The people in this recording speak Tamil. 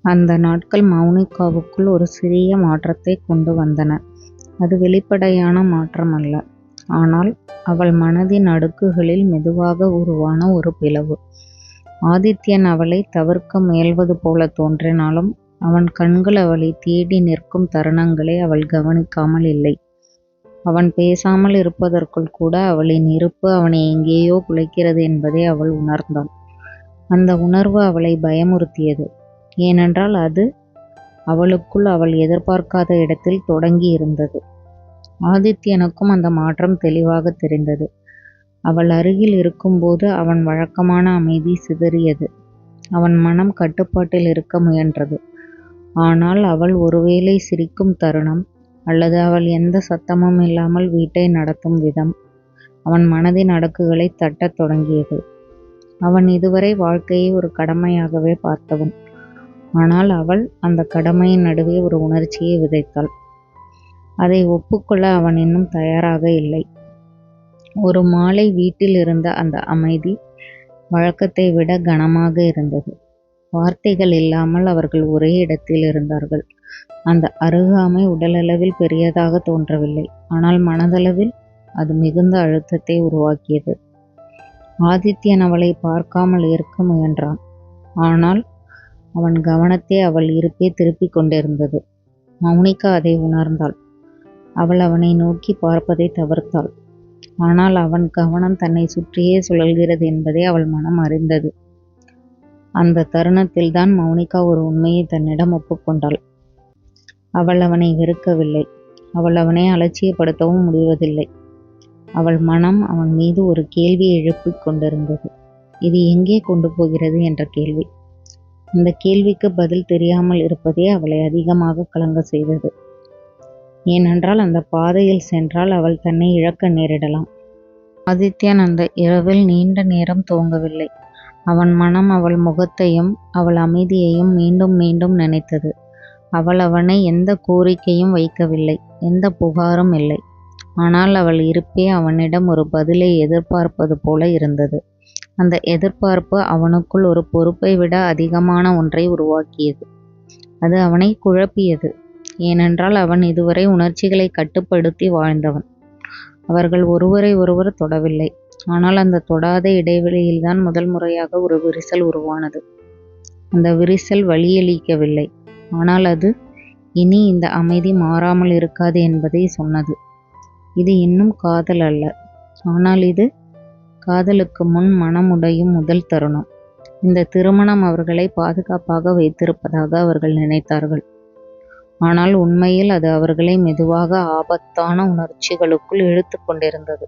அந்த நாட்கள் மௌனிகாவுக்குள் ஒரு சிறிய மாற்றத்தைக் கொண்டு வந்தன. அது வெளிப்படையான மாற்றமல்ல. ஆனால் அவள் மனதின் அடுக்குகளில் மெதுவாக உருவான ஒரு பிளவு. ஆதித்யன் அவளைத் தவிர்க்க முயல்வது போல தோன்றினாலும் அவன் கண்கள் அவளைத் தேடி நிற்கும் தருணங்களை அவள் கவனிக்காமல் இல்லை. அவன் பேசாமல் இருப்பதற்குள் கூட அவளின் இருப்பு அவனை எங்கேயோ குலைக்கிறது என்பதை அவள் உணர்ந்தாள். அந்த உணர்வு அவளை பயமுறுத்தியது. ஏனென்றால் அது அவளுக்குள் அவள் எதிர்பார்க்காத இடத்தில் தொடங்கி இருந்தது. ஆதித்யனுக்கும் அந்த மாற்றம் தெளிவாக தெரிந்தது. அவள் அருகில் இருக்கும்போது அவன் வழக்கமான அமைதி சிதறியது. அவன் மனம் கட்டுப்பாட்டில் இருக்க முயன்றது. ஆனால் அவள் ஒருவேளை சிரிக்கும் தருணம், அல்லது அவள் எந்த சத்தமும் இல்லாமல் வீட்டை நடத்தும் விதம் அவன் மனதின் அடுக்குகளை தட்டத் தொடங்கியது. அவன் இதுவரை வாழ்க்கையை ஒரு கடமையாகவே பார்த்தவன். ஆனால் அவள் அந்த கடமையின் நடுவே ஒரு உணர்ச்சியை விதைத்தாள். அதை ஒப்புக்கொள்ள அவன் இன்னும் தயாராக இல்லை. ஒரு மாலை வீட்டில் இருந்த அந்த அமைதி வழக்கத்தை விட கனமாக இருந்தது. வார்த்தைகள் இல்லாமல் அவர்கள் ஒரே இடத்தில் இருந்தார்கள். அந்த அருகாமை உடலளவில் பெரியதாக தோன்றவில்லை. ஆனால் மனதளவில் அது மிகுந்த அழுத்தத்தை உருவாக்கியது. ஆதித்யன் அவளை பார்க்காமல் இருக்க முயன்றான். ஆனால் அவன் கவனத்தை அவள் இருப்பே திருப்பிக் கொண்டிருந்தது. மௌனிகா அதை உணர்ந்தாள். அவள் அவனை நோக்கி பார்ப்பதை தவிர்த்தாள். ஆனால் அவன் கவனம் தன்னை சுற்றியே சுழல்கிறது என்பதை அவள் மனம் அறிந்தது. அந்த தருணத்தில்தான் மௌனிகா ஒரு உண்மையை தன்னிடம் ஒப்புக்கொண்டாள். அவள் அவனை வெறுக்கவில்லை. அவள் அவனை அலட்சியப்படுத்தவும் முடிவதில்லை. அவள் மனம் அவன் மீது ஒரு கேள்வியை எழுப்பிக் கொண்டிருந்தது. இது எங்கே கொண்டு போகிறது என்ற கேள்வி. இந்த கேள்விக்கு பதில் தெரியாமல் இருப்பதே அவளை அதிகமாக கலங்க செய்தது. ஏனென்றால் அந்த பாதையில் சென்றால் அவள் தன்னை இழக்க நேரிடலாம். ஆதித்யன் அந்த இரவில் நீண்ட நேரம் தூங்கவில்லை. அவன் மனம் அவள் முகத்தையும் அவள் அமைதியையும் மீண்டும் மீண்டும் நினைத்தது. அவள் அவனை எந்த கோரிக்கையும் வைக்கவில்லை, எந்த புகாரும் இல்லை. ஆனால் அவள் இருப்பே அவனிடம் ஒரு பதிலை எதிர்பார்ப்பது போல இருந்தது. அந்த எதிர்பார்ப்பு அவனுக்குள் ஒரு பொறுப்பை விட அதிகமான ஒன்றை உருவாக்கியது. அது அவனை குழப்பியது. ஏனென்றால் அவன் இதுவரை உணர்ச்சிகளை கட்டுப்படுத்தி வாழ்ந்தவன். அவர்கள் ஒருவரை ஒருவர் தொடவில்லை. ஆனால் அந்த தொடாத இடைவெளியில்தான் முதல் முறையாக ஒரு விரிசல் உருவானது. அந்த விரிசல் வலியளிக்கவில்லை. ஆனால் அது இனி இந்த அமைதி மாறாமல் இருக்காது என்பதை சொன்னது. இது இன்னும் காதல் அல்ல. ஆனால் இது காதலுக்கு முன் மனமுடையும் முதல் தருணம். இந்த திருமணம் அவர்களை பாதுகாப்பாக வைத்திருப்பதாக அவர்கள் நினைத்தார்கள். ஆனால் உண்மையில் அது அவர்களை மெதுவாக ஆபத்தான உணர்ச்சிகளுக்குள் இழுத்து கொண்டிருந்தது.